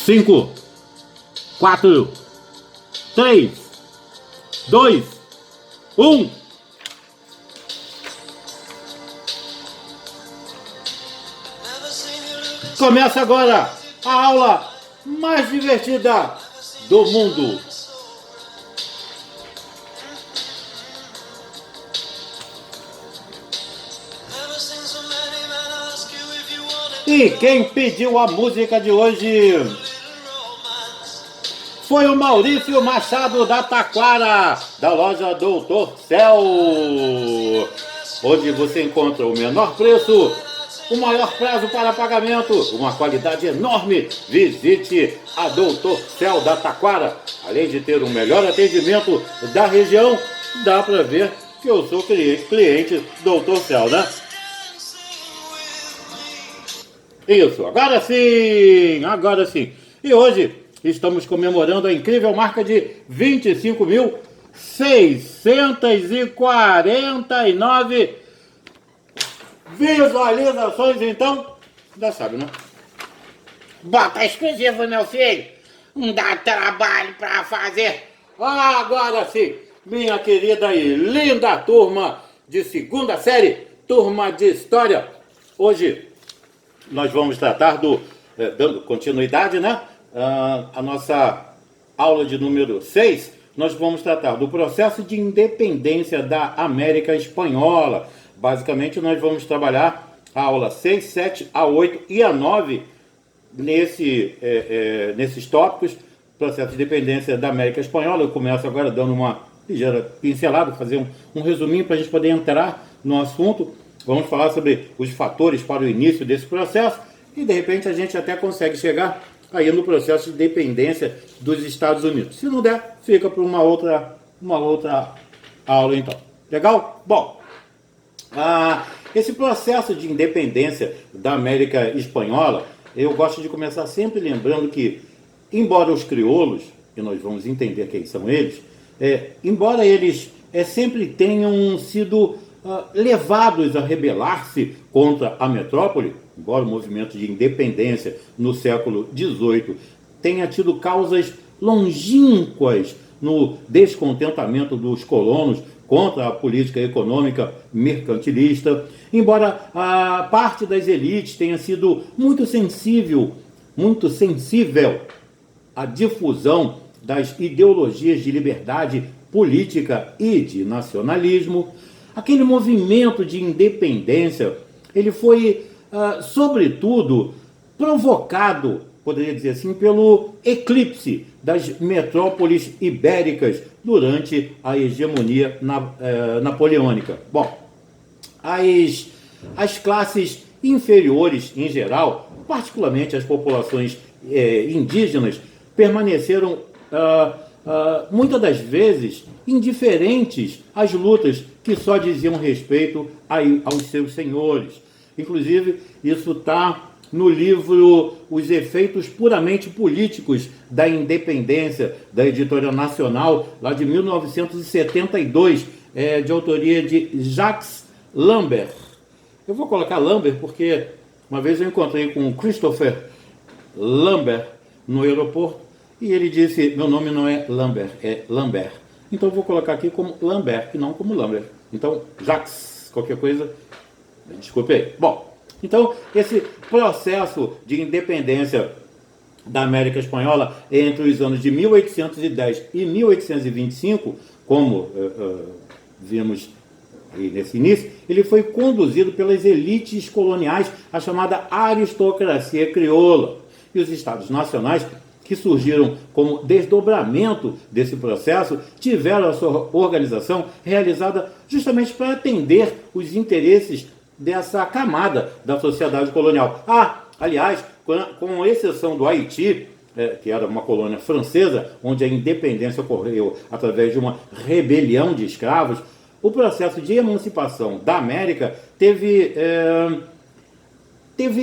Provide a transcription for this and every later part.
5, 4, 3, 2, 1. Começa agora a aula mais divertida do mundo. E quem pediu a música de hoje foi o Maurício Machado da Taquara, da loja Doutor Céu, onde você encontra o menor preço, o maior prazo para pagamento, uma qualidade enorme. Visite a Doutor Céu da Taquara. Além de ter o melhor atendimento da região, dá para ver que eu sou cliente Doutor Céu, né? Isso, agora sim, agora sim. E hoje estamos comemorando a incrível marca de 25.649 visualizações, então, já sabe, né? Bota exclusivo, meu filho. Não dá trabalho pra fazer. Agora sim, minha querida e linda turma de segunda série, turma de história. Hoje nós vamos tratar dando continuidade, né? A nossa aula de número 6, nós vamos tratar do processo de independência da América Espanhola. Basicamente, nós vamos trabalhar a aula 6, 7, a 8 e a 9 nesses tópicos, processo de independência da América Espanhola. Eu começo agora dando uma ligeira pincelada, fazer um resuminho para a gente poder entrar no assunto. Vamos falar sobre os fatores para o início desse processo e, de repente, a gente até consegue chegar aí no processo de independência dos Estados Unidos. Se não der, fica para uma outra aula, então. Legal? Bom, esse processo de independência da América Espanhola, eu gosto de começar sempre lembrando que, embora os crioulos, e nós vamos entender quem são eles, embora eles sempre tenham sido levados a rebelar-se contra a metrópole, embora o movimento de independência no século XVIII tenha tido causas longínquas no descontentamento dos colonos contra a política econômica mercantilista, embora a parte das elites tenha sido muito sensível à difusão das ideologias de liberdade política e de nacionalismo, aquele movimento de independência, ele foi, sobretudo, provocado, poderia dizer assim, pelo eclipse das metrópoles ibéricas durante a hegemonia napoleônica. Bom, as classes inferiores, em geral, particularmente as populações indígenas, permaneceram muitas das vezes indiferentes às lutas que só diziam respeito aos seus senhores. Inclusive, isso está no livro Os Efeitos Puramente Políticos da Independência, da Editora Nacional, lá de 1972, de autoria de Jacques Lambert. Eu vou colocar Lambert porque uma vez eu encontrei com o Christopher Lambert no aeroporto e ele disse: meu nome não é Lambert, é Lambert. Então eu vou colocar aqui como Lambert e não como Lambert. Então, Jacques, qualquer coisa, desculpe aí. Bom, então esse processo de independência da América Espanhola entre os anos de 1810 e 1825, como vimos aí nesse início, ele foi conduzido pelas elites coloniais, a chamada aristocracia crioula. E os estados nacionais, que surgiram como desdobramento desse processo, tiveram a sua organização realizada justamente para atender os interesses dessa camada da sociedade colonial. Aliás, com exceção do Haiti, que era uma colônia francesa, onde a independência ocorreu através de uma rebelião de escravos, o processo de emancipação da América teve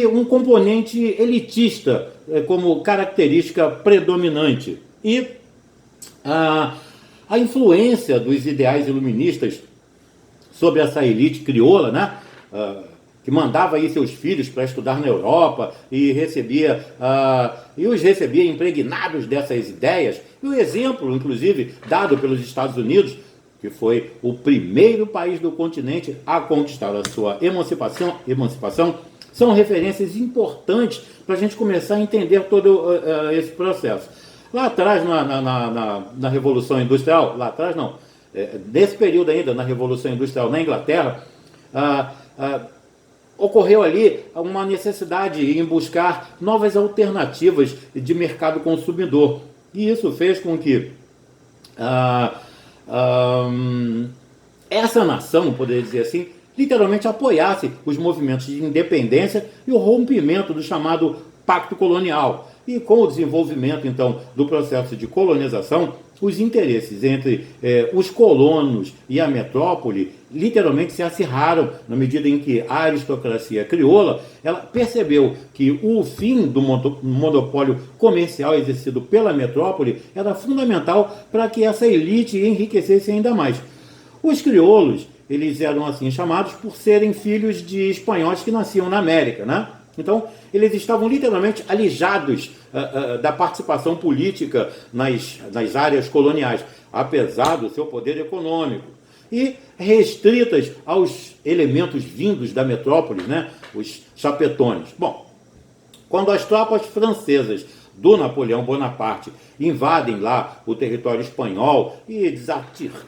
um componente elitista como característica predominante. E a influência dos ideais iluministas sobre essa elite crioula, né, que mandava aí seus filhos para estudar na Europa e os recebia impregnados dessas ideias. E o exemplo, inclusive, dado pelos Estados Unidos, que foi o primeiro país do continente a conquistar a sua emancipação, são referências importantes para a gente começar a entender todo esse processo. Lá atrás, na Revolução Industrial, lá atrás não, nesse período ainda, na Revolução Industrial na Inglaterra, ocorreu ali uma necessidade em buscar novas alternativas de mercado consumidor. E isso fez com que essa nação, poderia dizer assim, literalmente apoiasse os movimentos de independência e o rompimento do chamado Pacto Colonial. E com o desenvolvimento, então, do processo de colonização, os interesses entre os colonos e a metrópole literalmente se acirraram na medida em que a aristocracia crioula ela percebeu que o fim do monopólio comercial exercido pela metrópole era fundamental para que essa elite enriquecesse ainda mais. Os crioulos, eles eram assim chamados por serem filhos de espanhóis que nasciam na América, né? Então, eles estavam literalmente alijados da participação política nas áreas coloniais, apesar do seu poder econômico, e restritas aos elementos vindos da metrópole, né, os chapetones. Bom, quando as tropas francesas do Napoleão Bonaparte invadem lá o território espanhol e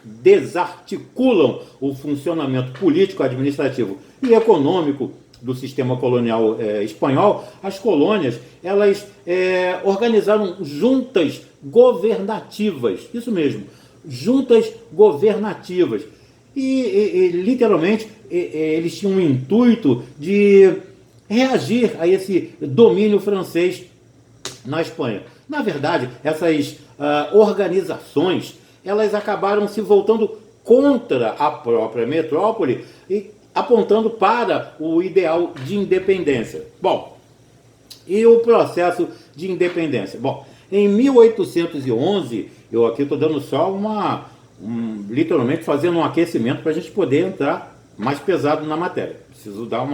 desarticulam o funcionamento político, administrativo e econômico do sistema colonial espanhol, as colônias elas organizaram juntas governativas, isso mesmo, juntas governativas, e literalmente eles tinham o intuito de reagir a esse domínio francês na Espanha. Na verdade, essas organizações elas acabaram se voltando contra a própria metrópole e apontando para o ideal de independência. Bom, e o processo de independência? Bom, em 1811, eu aqui estou dando só literalmente fazendo um aquecimento para a gente poder entrar mais pesado na matéria. Preciso dar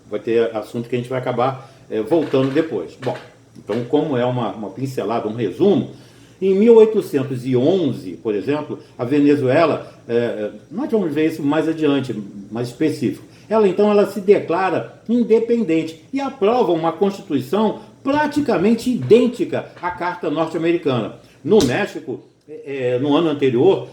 vai ter assunto que a gente vai acabar voltando depois. Bom, então como é uma pincelada, um resumo, em 1811, por exemplo, a Venezuela, nós vamos ver isso mais adiante, mais específico, ela se declara independente e aprova uma Constituição praticamente idêntica à Carta Norte-Americana. No México, no ano anterior,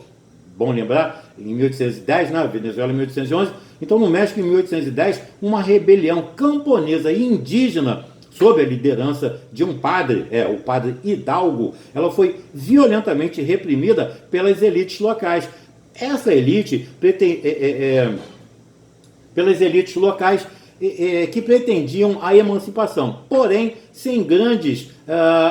bom lembrar, em 1810, na Venezuela em 1811, então no México em 1810, uma rebelião camponesa e indígena sob a liderança de um padre, o padre Hidalgo, ela foi violentamente reprimida pelas elites locais. Essa elite, pelas elites locais que pretendiam a emancipação, porém sem grandes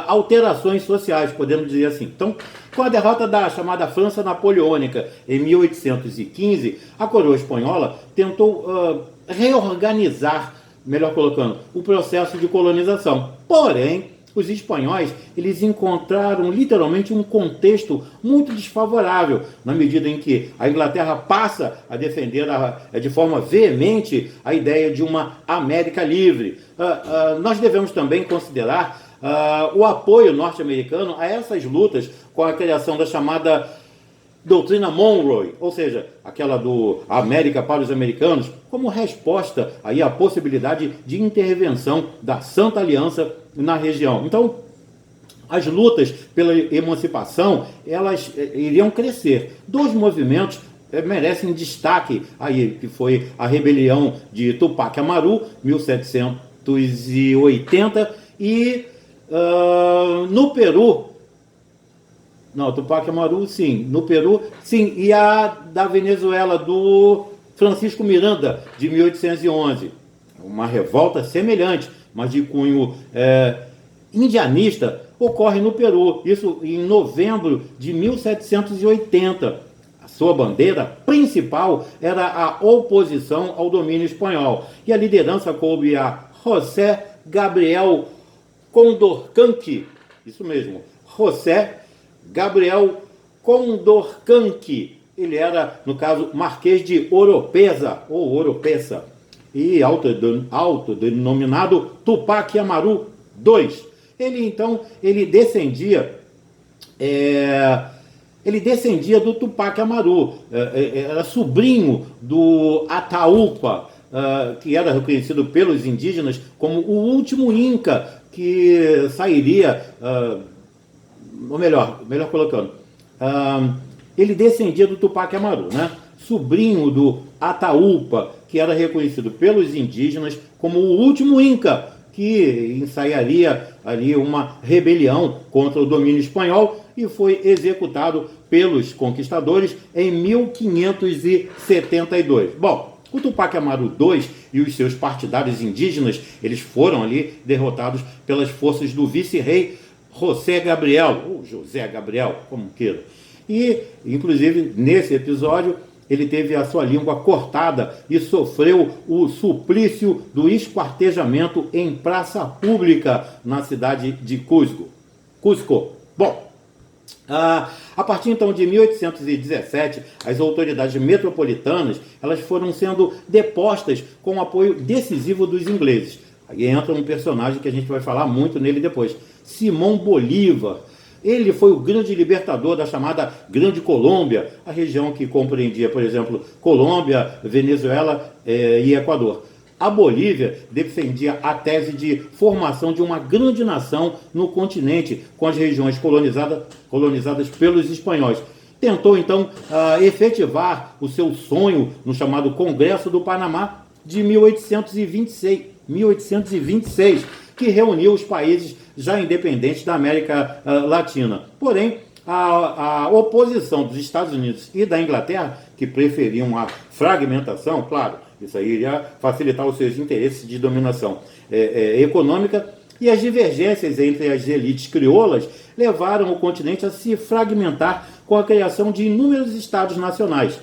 alterações sociais, podemos dizer assim. Então, com a derrota da chamada França Napoleônica em 1815, a coroa espanhola tentou reorganizar, melhor colocando, o processo de colonização. Porém, os espanhóis, eles encontraram literalmente um contexto muito desfavorável, na medida em que a Inglaterra passa a defender de forma veemente a ideia de uma América livre. Nós devemos também considerar o apoio norte-americano a essas lutas com a criação da chamada doutrina Monroe, ou seja, aquela do América para os americanos, como resposta aí à possibilidade de intervenção da Santa Aliança na região. Então, as lutas pela emancipação, elas iriam crescer. Dois movimentos merecem destaque aí, que foi a rebelião de Tupac Amaru, 1780, e no Peru, não, Tupac Amaru, sim. No Peru, sim. E a da Venezuela, do Francisco Miranda, de 1811. Uma revolta semelhante, mas de cunho indianista, ocorre no Peru. Isso em novembro de 1780. A sua bandeira principal era a oposição ao domínio espanhol. E a liderança coube a José Gabriel Condorcanqui. Isso mesmo, José Gabriel Condorcanqui. Ele era, no caso, Marquês de Oropesa, ou Oropesa. e autodenominado Tupac Amaru II. Ele descendia do Tupac Amaru, era sobrinho do Ataúpa, que era reconhecido pelos indígenas como o último Inca que sairia, ou melhor colocando, ele descendia do Tupac Amaru, né? Sobrinho do Ataúpa, que era reconhecido pelos indígenas como o último Inca que ensaiaria ali uma rebelião contra o domínio espanhol e foi executado pelos conquistadores em 1572. Bom, o Tupac Amaru II e os seus partidários indígenas, eles foram ali derrotados pelas forças do vice-rei José Gabriel, ou José Gabriel, como queira. E, inclusive, nesse episódio, ele teve a sua língua cortada e sofreu o suplício do esquartejamento em praça pública na cidade de Cusco. Bom, a partir então de 1817, as autoridades metropolitanas elas foram sendo depostas com o apoio decisivo dos ingleses. Aí entra um personagem que a gente vai falar muito nele depois, Simão Bolívar. Ele foi o grande libertador da chamada Grande Colômbia, a região que compreendia, por exemplo, Colômbia, Venezuela e Equador. A Bolívia defendia a tese de formação de uma grande nação no continente, com as regiões colonizadas pelos espanhóis. Tentou, então, efetivar o seu sonho no chamado Congresso do Panamá de 1826, que reuniu os países já independentes da América Latina. Porém, a oposição dos Estados Unidos e da Inglaterra, que preferiam a fragmentação, claro, isso aí iria facilitar os seus interesses de dominação econômica, e as divergências entre as elites crioulas levaram o continente a se fragmentar com a criação de inúmeros estados nacionais.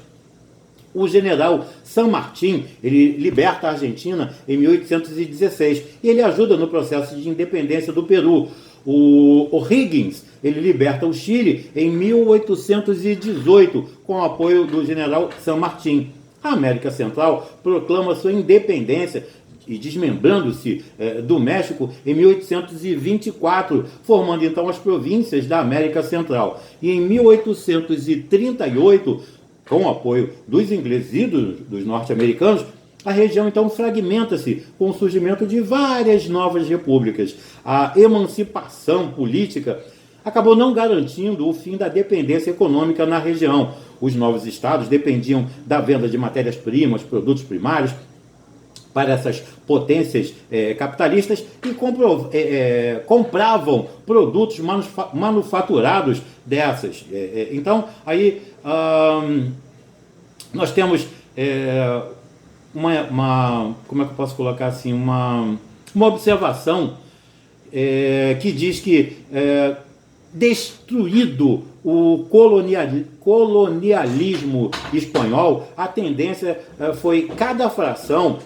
O general San Martín, ele liberta a Argentina em 1816 e ele ajuda no processo de independência do Peru. O Higgins, ele liberta o Chile em 1818 com o apoio do general San Martín. A América Central proclama sua independência e desmembrando-se do México em 1824, formando então as províncias da América Central. E em 1838, com o apoio dos ingleses e dos norte-americanos, a região então fragmenta-se com o surgimento de várias novas repúblicas. A emancipação política acabou não garantindo o fim da dependência econômica na região. Os novos estados dependiam da venda de matérias-primas, produtos primários, para essas potências capitalistas e compravam produtos manufaturados dessas. Então, aí nós temos como é que eu posso colocar assim, uma observação que diz que destruído o colonialismo espanhol, a tendência foi cada fração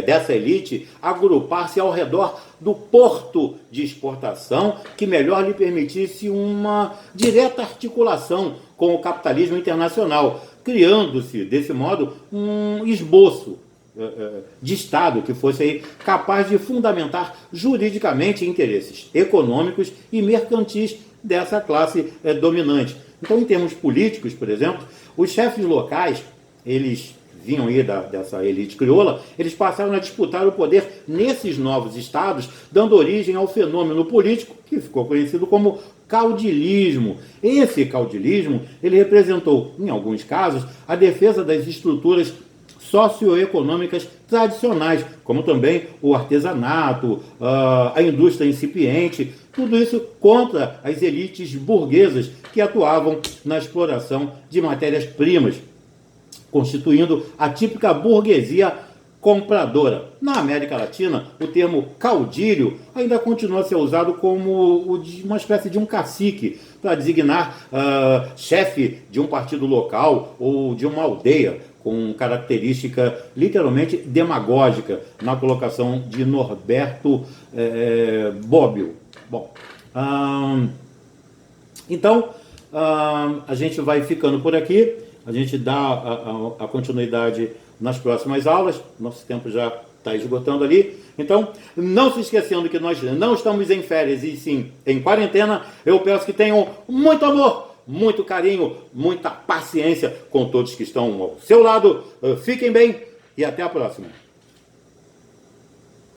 dessa elite agrupar-se ao redor do porto de exportação que melhor lhe permitisse uma direta articulação com o capitalismo internacional, criando-se, desse modo, um esboço de Estado que fosse aí capaz de fundamentar juridicamente interesses econômicos e mercantis dessa classe dominante. Então, em termos políticos, por exemplo, os chefes locais, eles vinham aí dessa elite crioula, eles passaram a disputar o poder nesses novos estados, dando origem ao fenômeno político que ficou conhecido como caudilismo. Esse caudilismo, ele representou, em alguns casos, a defesa das estruturas socioeconômicas tradicionais, como também o artesanato, a indústria incipiente, tudo isso contra as elites burguesas que atuavam na exploração de matérias-primas, constituindo a típica burguesia compradora. Na América Latina, o termo caudilho ainda continua a ser usado como uma espécie de um cacique para designar chefe de um partido local ou de uma aldeia, com característica literalmente demagógica na colocação de Norberto Bobbio. Bom, então a gente vai ficando por aqui. a gente dá a continuidade nas próximas aulas. Nosso tempo já está esgotando ali. Então, não se esquecendo que nós não estamos em férias e sim em quarentena. Eu peço que tenham muito amor, muito carinho, muita paciência com todos que estão ao seu lado. Fiquem bem e até a próxima.